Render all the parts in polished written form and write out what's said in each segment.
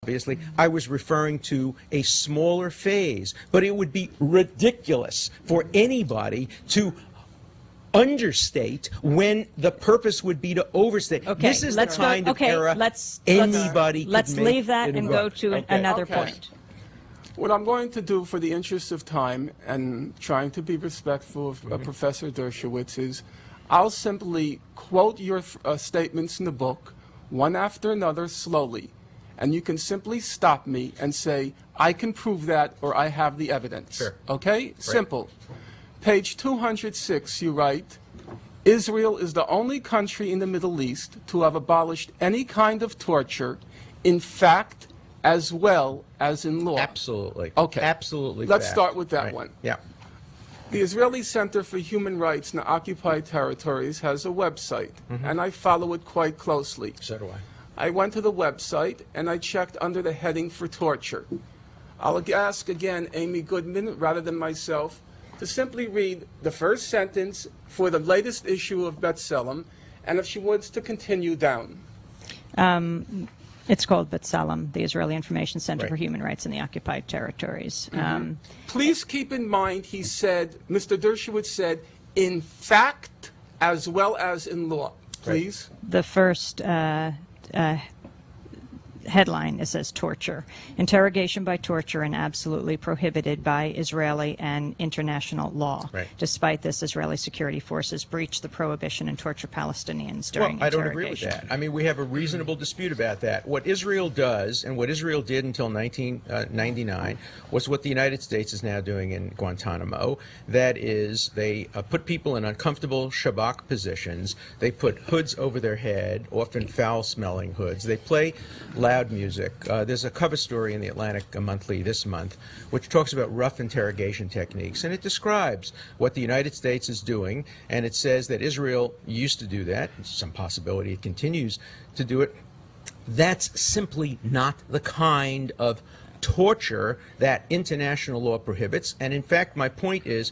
obviously. I was referring to a smaller phase. But it would be ridiculous for anybody to understate when the purpose would be to overstate. Okay, this is the kind of era anybody could let's make leave that it and work. go to another point. What I'm going to do, for the interest of time and trying to be respectful of Professor Dershowitz, is I'll simply quote your statements in the book, one after another, slowly. And you can simply stop me and say, I can prove that, or I have the evidence. Sure. Okay? Right. Simple. Page 206, you write, Israel is the only country in the Middle East to have abolished any kind of torture, in fact, as well as in law. Absolutely. Okay. Absolutely. Let's fact. start with that Right. one. Yeah. The Israeli Center for Human Rights in the Occupied Territories has a website, and I follow it quite closely. So do I. I went to the website, and I checked under the heading for torture. I'll ask again Amy Goodman, rather than myself, to simply read the first sentence for the latest issue of B'Tselem, and if she wants to continue down. It's called B'Tselem, the Israeli Information Center Right. for Human Rights in the Occupied Territories. Please keep in mind, he said, Mr. Dershowitz said, in fact, as well as in law. Please. The first headline, it says torture. Interrogation by torture and absolutely prohibited by Israeli and international law. Right. Despite this, Israeli security forces breached the prohibition and torture Palestinians during Well, I don't interrogation. agree with that. I mean, we have a reasonable dispute about that. What Israel does, and what Israel did until 1999, was what the United States is now doing in Guantanamo. That is, they put people in uncomfortable shabak positions. They put hoods over their head, often foul-smelling hoods. They play loud music. There's a cover story in the Atlantic Monthly this month which talks about rough interrogation techniques, and it describes what the United States is doing, and it says that Israel used to do that. There's some possibility it continues to do it. That's simply not the kind of torture that international law prohibits. And in fact, my point is,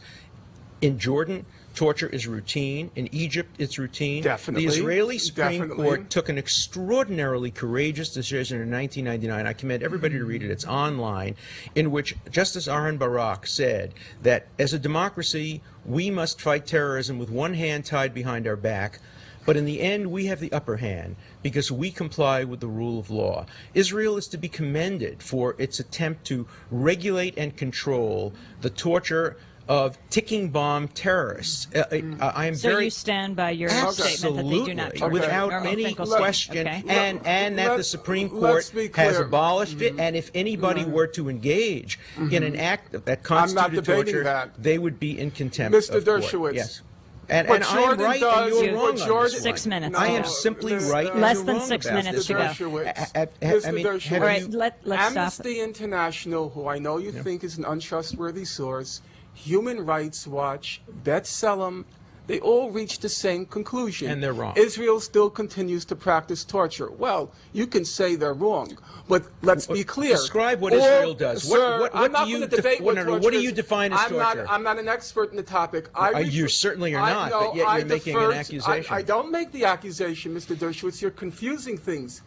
in Jordan, torture is routine. In Egypt, it's routine. Definitely. The Israeli Supreme Definitely. Court took an extraordinarily courageous decision in 1999. I commend everybody to read it. It's online, in which Justice Aharon Barak said that as a democracy, we must fight terrorism with one hand tied behind our back. But in the end, we have the upper hand because we comply with the rule of law. Israel is to be commended for its attempt to regulate and control the torture of ticking bomb terrorists. I am So very you stand by your statement that they do not torture. without Norman any Finkelstein. question, Okay. and that the Supreme Court has abolished it. And if anybody were to engage in an act that constituted debating torture, that. they would be in contempt Mr. of court. Dershowitz. Yes. And What I am Jordan right does- and you're what wrong on Jordan- this 6 one. minutes. I am No, simply Mr. right and Less you're than wrong 6 about minutes this. to go. Dershowitz. I Mr. mean, Dershowitz. have All right, you- let's stop. Amnesty International, who I know you think is an untrustworthy source, Human Rights Watch, B'Tselem, they all reach the same conclusion. And they're wrong. Israel still continues to practice torture. Well, you can say they're wrong, but let's be clear. Describe what Israel does. Sir, What I'm not do you going to debate what torture what do you is. define as torture? I'm not an expert in the topic. You certainly are not, but yet you're making an accusation. I don't make the accusation, Mr. Dershowitz. You're confusing things.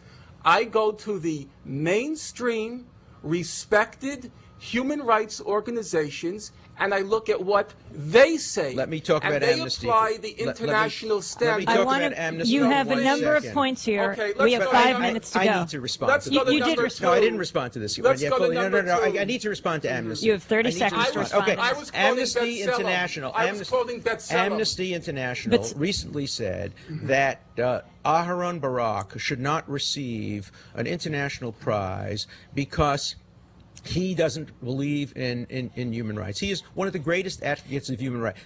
I go to the mainstream, respected human rights organizations, and I look at what they say. Let me talk about amnesty. And they apply the international standard. Let me talk about amnesty. You have a One number of second. points here. Okay, We have let's go to 5 number- minutes to I go. need to respond Let's to go this. to You did number respond. No, I two. didn't respond to this. Let's go to number no. two. I need to respond to amnesty. You have 30 I need to seconds to respond. respond. Okay. I was quoting Amnesty B'Tselem. International. I was quoting B'Tselem. Amnesty International But- recently said that Aharon Barak should not receive an international prize because he doesn't believe in human rights. He is one of the greatest advocates of human rights.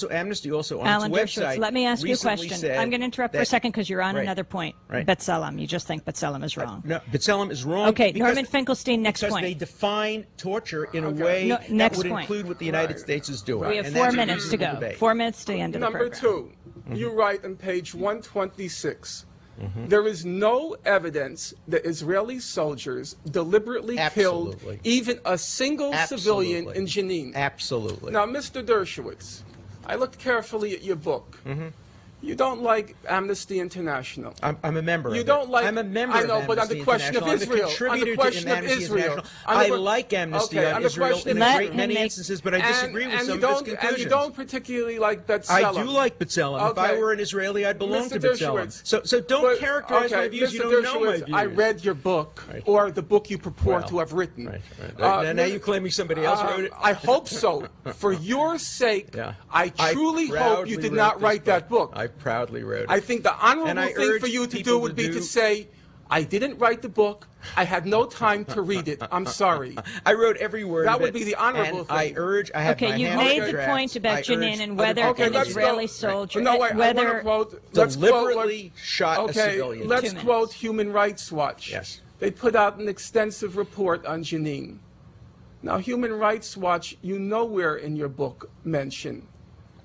Amnesty also on Alan its Dershowitz, website let me ask you a recently question. said I'm going to interrupt for a that- second because you're on Right. another point. Right. B'Tselem. You just think B'Tselem is wrong. No, B'Tselem is wrong. Okay, because- Norman Finkelstein, next because point. they define torture in a way No, that next would point. include what the United States is doing. We have and 4 that's a minutes to reasonable go. debate. 4 minutes to the end of the Number program. 2, you write on page 126, there is no evidence that Israeli soldiers deliberately killed Absolutely. even a single civilian in Jenin. Absolutely. Now, Mr. Dershowitz, I looked carefully at your book. You don't like Amnesty International. I'm a member You of don't it. like. I'm a member I know, of but on Amnesty the question of International. Israel, I'm a on the contributor question to of Amnesty Israel, International. on I the- like Amnesty okay, on on the Israel question in of a Let great him many make- instances, but I disagree with and some you of his don't, and conclusions. you don't particularly like B'Tselem. I do like B'Tselem. If I Okay. were an Israeli, I'd belong Mr. to B'Tselem. Dershowitz, So don't but- characterize my okay, views. Mr. You don't know my Dershowitz, views. I read your book, Right. or the book you purport Well, to have written. Right. Now you're claiming somebody else wrote it? I hope so. For your sake, Yeah. I truly hope proudly you did wrote not this write that book. I proudly wrote it. I think the And honorable I thing for urge you to people do would be to say, I didn't write the book. I had no time to read it. I'm sorry. I wrote every word That of would it, be the honorable and thing. I urge. I have Okay, my you've hands made on the drafts. point about I Jenin urge and other whether people Okay, an to let's do go. Israeli soldier, No, wait, I want whether to quote. Let's quote deliberately shot a okay, civilian. let's 2 minutes. quote Human Rights Watch. Yes. They put out an extensive report on Jenin. Now, Human Rights Watch, you nowhere in your book mention.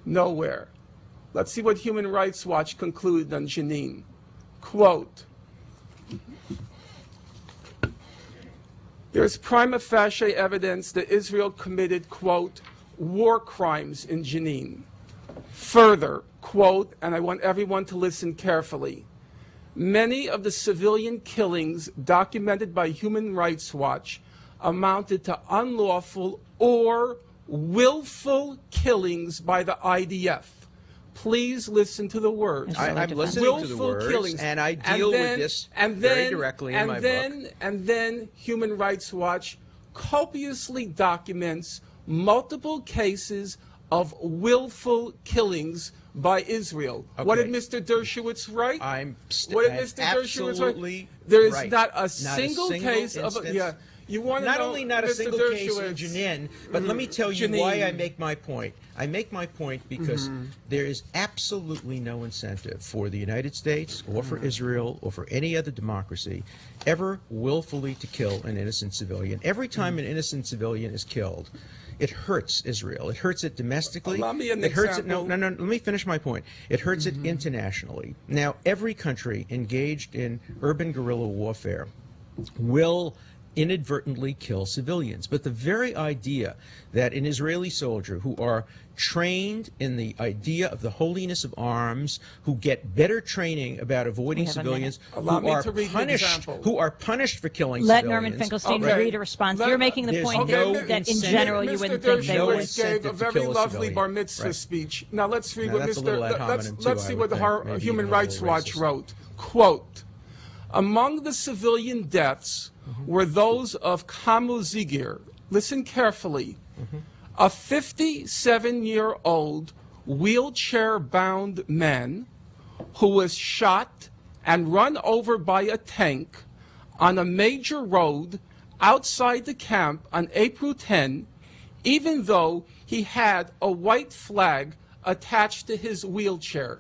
Nowhere. Let's see what Human Rights Watch concluded on Jenin. Quote, there's prima facie evidence that Israel committed, quote, war crimes in Jenin. Further, quote, and I want everyone to listen carefully, many of the civilian killings documented by Human Rights Watch amounted to unlawful or willful killings by the IDF. Please listen to the words. I'm listening to the Willful words, killings. and I deal with this very directly in my book. And then Human Rights Watch copiously documents multiple cases of willful killings by Israel. What did Okay. Mr. Dershowitz write? What did Mr. Dershowitz absolutely write? There is right. not a single case of instance. yeah. You want to Not know, only not a Mr. single case in Dershowitz, Jenin, but let me tell you why Jenin. I make my point. I make my point because there is absolutely no incentive for the United States or for Israel or for any other democracy ever willfully to kill an innocent civilian. Every time an innocent civilian is killed, it hurts Israel. It hurts it domestically. Allow me an it hurts it. No, example. let me finish my point. It hurts it internationally. Now, every country engaged in urban guerrilla warfare will inadvertently kill civilians. But the very idea that an Israeli soldier who are trained in the idea of the holiness of arms, who get better training about avoiding We have a civilians, Allow who me are to read an punished, example. who are punished for killing let civilians. Norman Finkelstein Okay. read a response. Let- You're making the There's point no that in incentive. general you Mr. wouldn't think they no would. Dershowitz gave a incentive to very kill a lovely civilian. bar mitzvah Right. speech. Now let's read Now, what that's a Mr. little ad hominem, let's too, see I what would the think. Maybe Human even a Rights little Watch racist. wrote. Quote, among the civilian deaths were those of Kamu Zigir. Listen carefully. A 57-year-old wheelchair-bound man who was shot and run over by a tank on a major road outside the camp on April 10, even though he had a white flag attached to his wheelchair.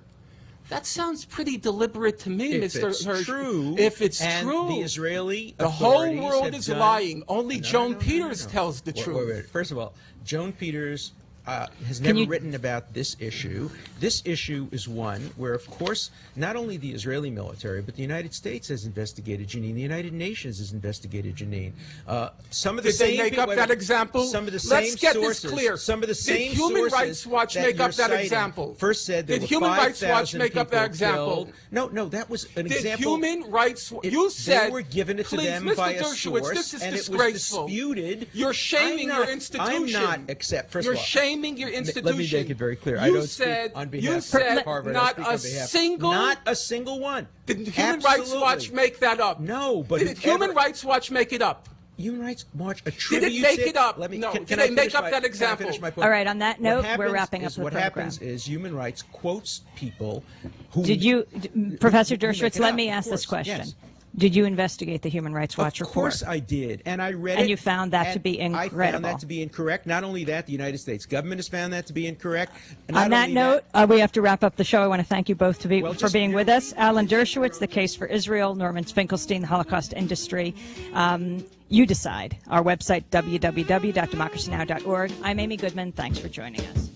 That sounds pretty deliberate to me, If Mr. it's Hirsch. true, If it's and true, the Israeli the whole authorities world have is done- lying. Only No, Joan no, no, Peters no. tells the Wait, truth. wait. First of all, Joan Peters has never written about this issue. This issue is one where, of course, not only the Israeli military, but the United States has investigated Jenin. The United Nations has investigated Jenin. Some of the Did same they make up that example? Some of the Let's same get sources. this clear. Some of the same Did Human sources Rights Watch that make you're up that citing example? First said there Did were Human Rights Watch 5,000 make up that people example? killed. No, that was an Did example. Human Rights It- you said they were given it to please, them Mr. by a Dershowitz, source, this is and disgraceful. it was disputed. You're shaming I'm your not- institution. I'm not accept. First You're of all, shaming your institution. Let me make it very clear. I You don't said speak on behalf you of said Harvard. I not speak a on behalf, single. not a single one. Did Human Rights Absolutely. Watch make that up? No, but did Human whoever- Rights Watch make it up? Human Rights Watch Did attributes it make it up? Let me, No. can Did I they make finish up my- that can I example? finish my point? All right, on that note, What we're happens wrapping up is the what program. happens is Human Rights quotes people who Did you, Professor who make Dershowitz, it let up, me of ask this course, question. yes. Did you investigate the Human Rights Watch Of report? course I did, and I read it. And you found that to and be I found incredible. that to be incorrect. Not only that, the United States government has found that to be incorrect. On that note, we have to wrap up the show. I want to thank you both for just- being with us. Alan Dershowitz, The Case for Israel, Norman Finkelstein, The Holocaust Industry. You decide. Our website, www.democracynow.org. I'm Amy Goodman. Thanks for joining us.